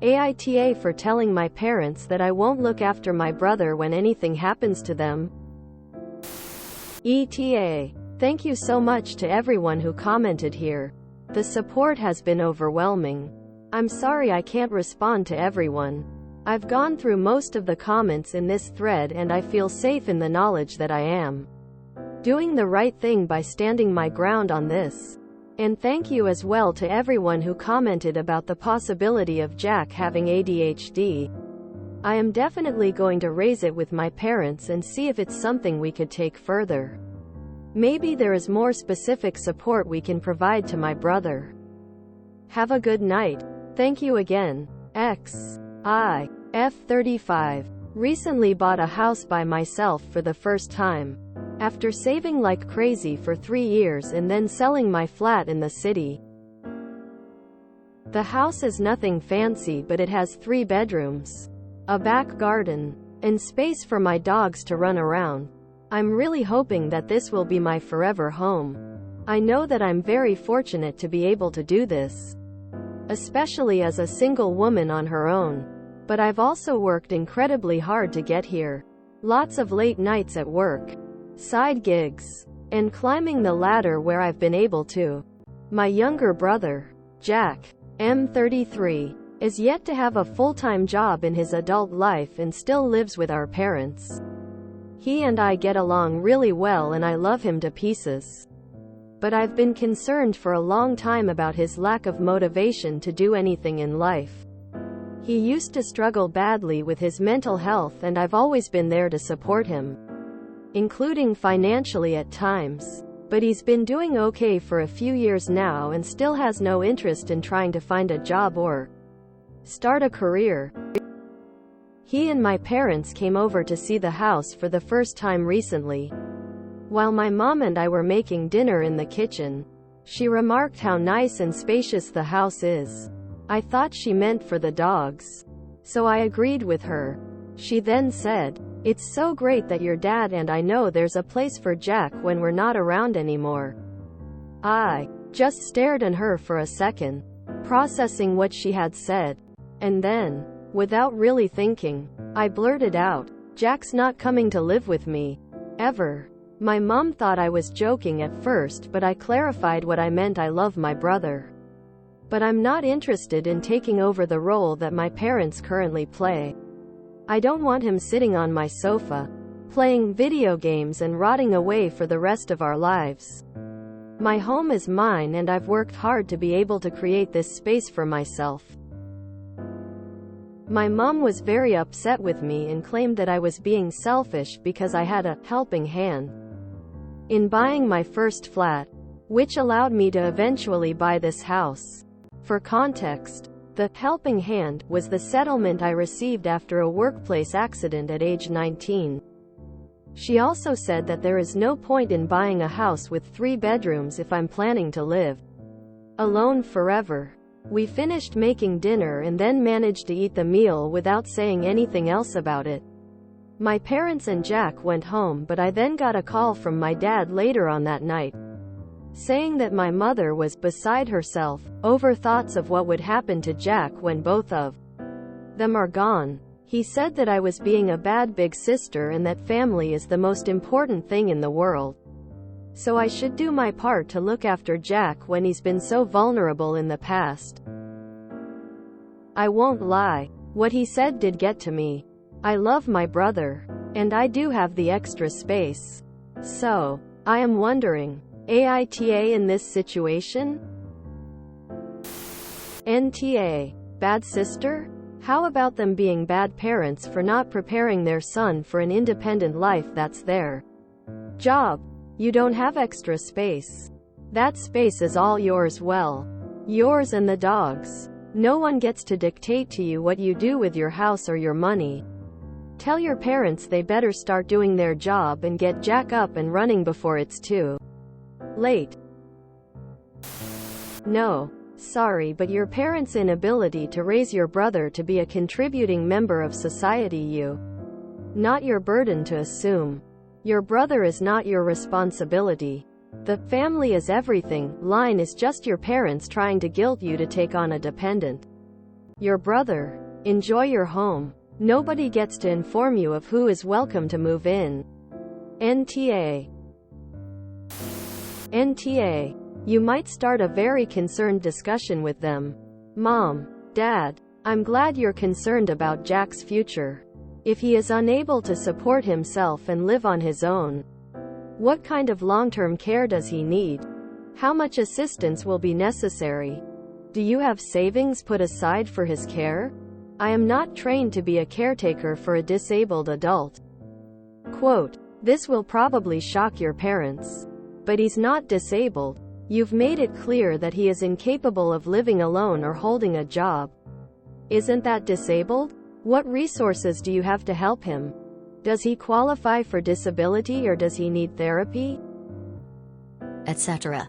AITA for telling my parents that I won't look after my brother when anything happens to them. ETA. Thank you so much to everyone who commented here. The support has been overwhelming. I'm sorry I can't respond to everyone. I've gone through most of the comments in this thread and I feel safe in the knowledge that I am doing the right thing by standing my ground on this. And thank you as well to everyone who commented about the possibility of Jack having ADHD. I am definitely going to raise it with my parents and see if it's something we could take further. Maybe there is more specific support we can provide to my brother. Have a good night. Thank you again. F35. Recently bought a house by myself for the first time. After saving like crazy for 3 years and then selling my flat in the city. The house is nothing fancy, but it has 3 bedrooms, a back garden, and space for my dogs to run around. I'm really hoping that this will be my forever home. I know that I'm very fortunate to be able to do this, especially as a single woman on her own. But I've also worked incredibly hard to get here. Lots of late nights at work, side gigs, and climbing the ladder where I've been able to. My younger brother, Jack, M33, is yet to have a full-time job in his adult life and still lives with our parents. He and I get along really well and I love him to pieces. But I've been concerned for a long time about his lack of motivation to do anything in life. He used to struggle badly with his mental health and I've always been there to support him, including financially at times. But he's been doing okay for a few years now and still has no interest in trying to find a job or start a career. He and my parents came over to see the house for the first time recently. While my mom and I were making dinner in the kitchen, she remarked how nice and spacious the house is. I thought she meant for the dogs, so I agreed with her. She then said, "It's so great that your dad and I know there's a place for Jack when we're not around anymore." I just stared at her for a second, processing what she had said. And then, without really thinking, I blurted out, "Jack's not coming to live with me. Ever." My mom thought I was joking at first, but I clarified what I meant. I love my brother, but I'm not interested in taking over the role that my parents currently play. I don't want him sitting on my sofa, playing video games and rotting away for the rest of our lives. My home is mine and I've worked hard to be able to create this space for myself. My mom was very upset with me and claimed that I was being selfish because I had a helping hand in buying my first flat, which allowed me to eventually buy this house. For context, the helping hand was the settlement I received after a workplace accident at age 19. She also said that there is no point in buying a house with 3 bedrooms if I'm planning to live alone forever. We finished making dinner and then managed to eat the meal without saying anything else about it. My parents and Jack went home, but I then got a call from my dad later on that night, saying that my mother was beside herself over thoughts of what would happen to Jack when both of them are gone. He said that I was being a bad big sister and that family is the most important thing in the world. So I should do my part to look after Jack when he's been so vulnerable in the past. I won't lie, what he said did get to me. I love my brother, and I do have the extra space. So, I am wondering, AITA in this situation? NTA. Bad sister? How about them being bad parents for not preparing their son for an independent life? That's their job. You don't have extra space. That space is all yours, well, yours and the dogs. No one gets to dictate to you what you do with your house or your money. Tell your parents they better start doing their job and get Jack up and running before it's too late. No, sorry, but your parents' inability to raise your brother to be a contributing member of society, not your burden to assume. Your brother is not your responsibility. The family is everything line is just your parents trying to guilt you to take on a dependent. Your brother. Enjoy your home. Nobody gets to inform you of who is welcome to move in. NTA. NTA. You might start a very concerned discussion with them. Mom, Dad, I'm glad you're concerned about Jack's future. If he is unable to support himself and live on his own, what kind of long-term care does he need? How much assistance will be necessary? Do you have savings put aside for his care? I am not trained to be a caretaker for a disabled adult. Quote, this will probably shock your parents. But he's not disabled. You've made it clear that he is incapable of living alone or holding a job. Isn't that disabled? What resources do you have to help him? Does he qualify for disability or does he need therapy? Etc.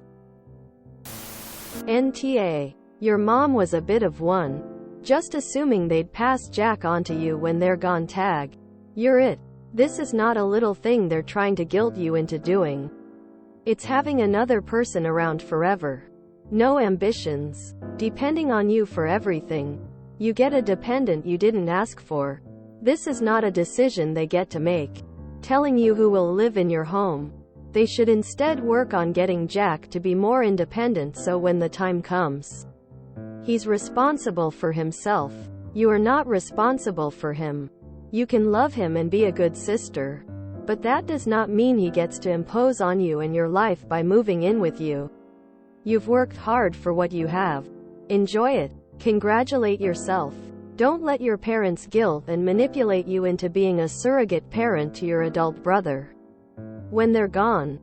NTA. Your mom was a bit of one. Just assuming they'd pass Jack on to you when they're gone tag. You're it. This is not a little thing they're trying to guilt you into doing. It's having another person around forever. No ambitions. Depending on you for everything. You get a dependent you didn't ask for. This is not a decision they get to make. Telling you who will live in your home. They should instead work on getting Jack to be more independent so when the time comes, he's responsible for himself. You are not responsible for him. You can love him and be a good sister. But that does not mean he gets to impose on you and your life by moving in with you. You've worked hard for what you have. Enjoy it. Congratulate yourself. Don't let your parents guilt and manipulate you into being a surrogate parent to your adult brother when they're gone.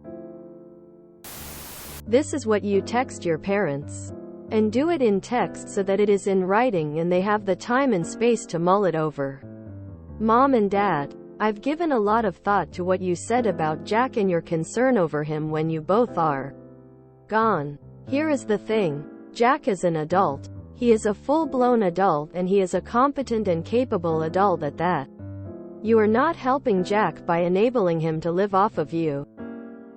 This is what you text your parents. And do it in text so that it is in writing and they have the time and space to mull it over. Mom and Dad, I've given a lot of thought to what you said about Jack and your concern over him when you both are gone. Here is the thing. Jack is an adult. He is a full-blown adult and he is a competent and capable adult at that. You are not helping Jack by enabling him to live off of you.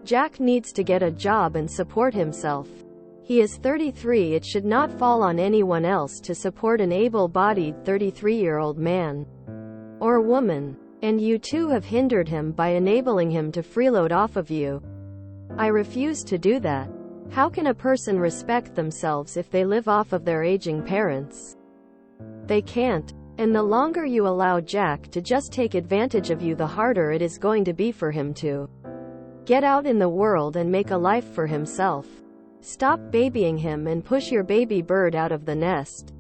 Jack needs to get a job and support himself. He is 33. It should not fall on anyone else to support an able-bodied 33-year-old man or woman. And you too have hindered him by enabling him to freeload off of you. I refuse to do that. How can a person respect themselves if they live off of their aging parents? They can't. And the longer you allow Jack to just take advantage of you, the harder it is going to be for him to get out in the world and make a life for himself. Stop babying him and push your baby bird out of the nest.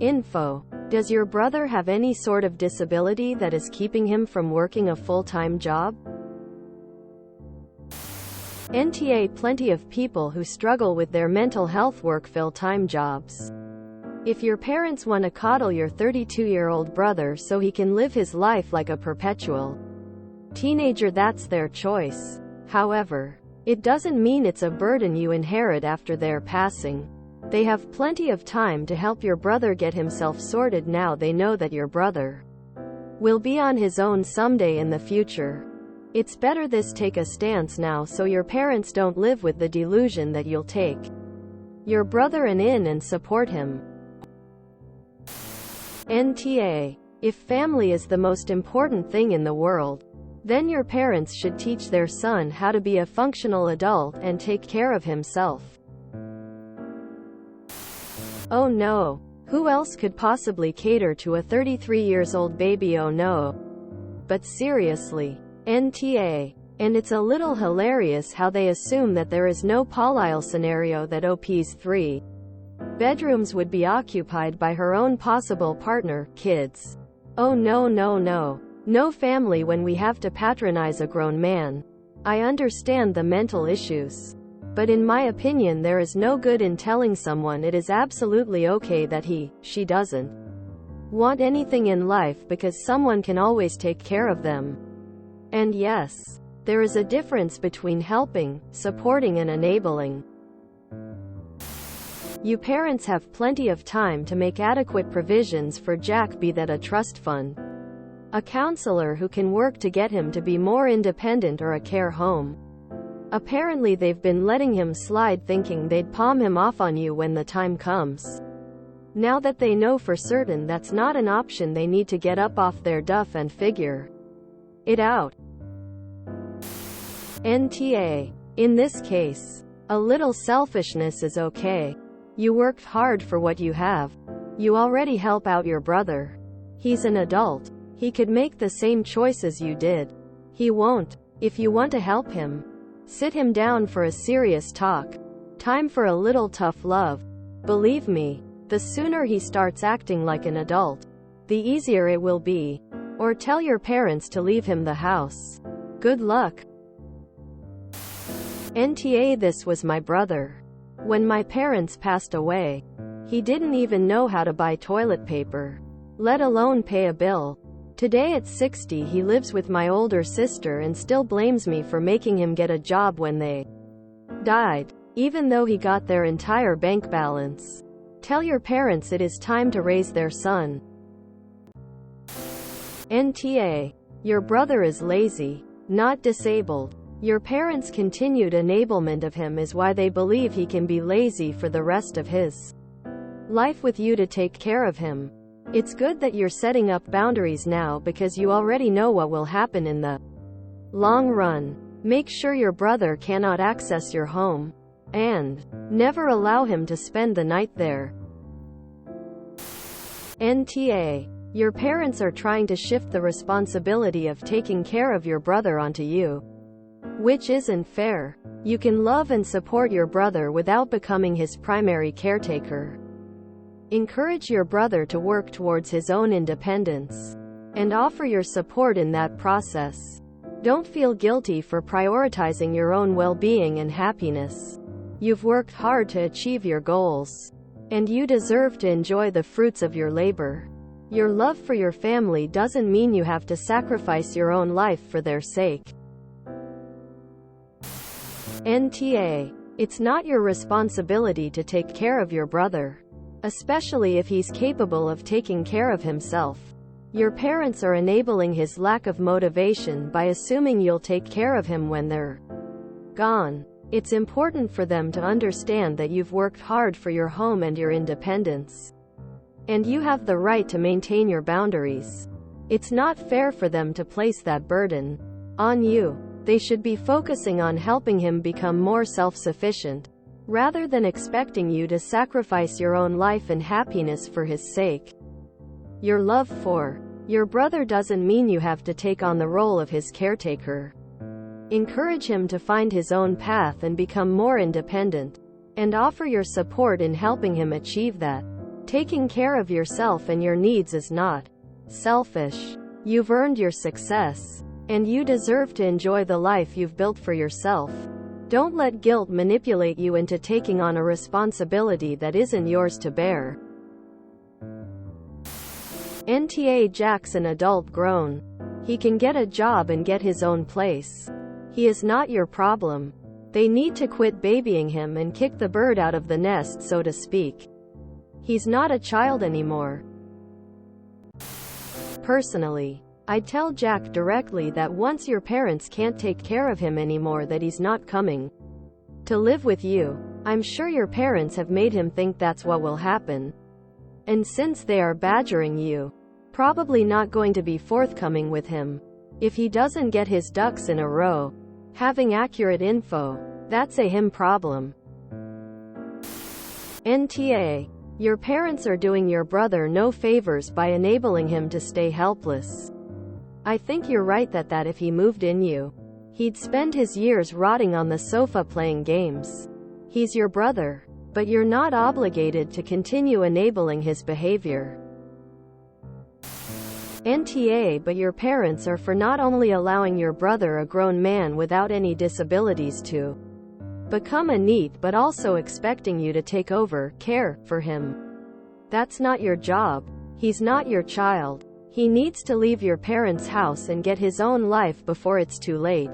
Info. Does your brother have any sort of disability that is keeping him from working a full-time job? NTA. Plenty of people who struggle with their mental health work full-time jobs. If your parents want to coddle your 32-year-old brother so he can live his life like a perpetual teenager, that's their choice. However, it doesn't mean it's a burden you inherit after their passing. They have plenty of time to help your brother get himself sorted now they know that your brother will be on his own someday in the future. It's better this take a stance now so your parents don't live with the delusion that you'll take your brother in and support him. NTA. If family is the most important thing in the world, then your parents should teach their son how to be a functional adult and take care of himself. Oh no. Who else could possibly cater to a 33-years-old baby? Oh no. But seriously. NTA. And it's a little hilarious how they assume that there is no Polyle scenario that OP's 3 bedrooms would be occupied by her own possible partner, kids. Oh no no no. No family when we have to patronize a grown man. I understand the mental issues. But in my opinion there is no good in telling someone it is absolutely okay that she doesn't want anything in life because someone can always take care of them. And yes, there is a difference between helping, supporting and enabling. You parents have plenty of time to make adequate provisions for Jack, be that a trust fund, a counselor who can work to get him to be more independent, or a care home. Apparently they've been letting him slide, thinking they'd palm him off on you when the time comes. Now that they know for certain that's not an option, they need to get up off their duff and figure it out. NTA. In this case, a little selfishness is okay. You worked hard for what you have. You already help out your brother. He's an adult. He could make the same choices you did. He won't. If you want to help him, sit him down for a serious talk. Time for a little tough love. Believe me, the sooner he starts acting like an adult, the easier it will be. Or tell your parents to leave him the house. Good luck. NTA. This was my brother. When my parents passed away, he didn't even know how to buy toilet paper, let alone pay a bill. Today at 60, he lives with my older sister and still blames me for making him get a job when they died, even though he got their entire bank balance. Tell your parents it is time to raise their son. NTA. Your brother is lazy, not disabled. Your parents' continued enablement of him is why they believe he can be lazy for the rest of his life with you to take care of him. It's good that you're setting up boundaries now, because you already know what will happen in the long run. Make sure your brother cannot access your home, and never allow him to spend the night there. NTA. Your parents are trying to shift the responsibility of taking care of your brother onto you, which isn't fair. You can love and support your brother without becoming his primary caretaker. Encourage your brother to work towards his own independence, and offer your support in that process. Don't feel guilty for prioritizing your own well-being and happiness. You've worked hard to achieve your goals, and you deserve to enjoy the fruits of your labor. Your love for your family doesn't mean you have to sacrifice your own life for their sake. NTA. It's not your responsibility to take care of your brother, especially if he's capable of taking care of himself. Your parents are enabling his lack of motivation by assuming you'll take care of him when they're gone. It's important for them to understand that you've worked hard for your home and your independence, and you have the right to maintain your boundaries. It's not fair for them to place that burden on you. They should be focusing on helping him become more self-sufficient, rather than expecting you to sacrifice your own life and happiness for his sake. Your love for your brother doesn't mean you have to take on the role of his caretaker. Encourage him to find his own path and become more independent, and offer your support in helping him achieve that. Taking care of yourself and your needs is not selfish. You've earned your success, and you deserve to enjoy the life you've built for yourself. Don't let guilt manipulate you into taking on a responsibility that isn't yours to bear. NTA. Jack's an adult grown. He can get a job and get his own place. He is not your problem. They need to quit babying him and kick the bird out of the nest, so to speak. He's not a child anymore. Personally, I'd tell Jack directly that once your parents can't take care of him anymore, that he's not coming to live with you. I'm sure your parents have made him think that's what will happen. And since they are badgering you, probably not going to be forthcoming with him. If he doesn't get his ducks in a row, having accurate info, that's a him problem. NTA. Your parents are doing your brother no favors by enabling him to stay helpless. I think you're right that if he moved in you, he'd spend his years rotting on the sofa playing games. He's your brother, but you're not obligated to continue enabling his behavior. NTA. But your parents are for not only allowing your brother, a grown man without any disabilities, to become a NEET, but also expecting you to take over, care for him. That's not your job. He's not your child. He needs to leave your parents' house and get his own life before it's too late.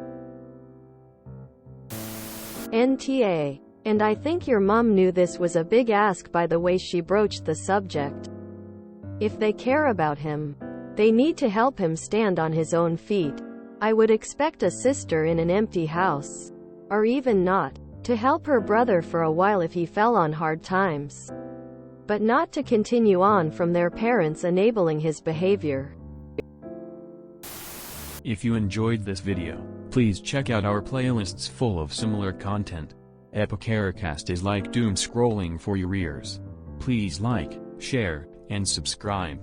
NTA. And I think your mom knew this was a big ask by the way she broached the subject. If they care about him, they need to help him stand on his own feet. I would expect a sister in an empty house, or even not, to help her brother for a while if he fell on hard times, but not to continue on from their parents enabling his behavior. If you enjoyed this video, please check out our playlists full of similar content. AmITheAsshole is like doom scrolling for your ears. Please like, share, and subscribe.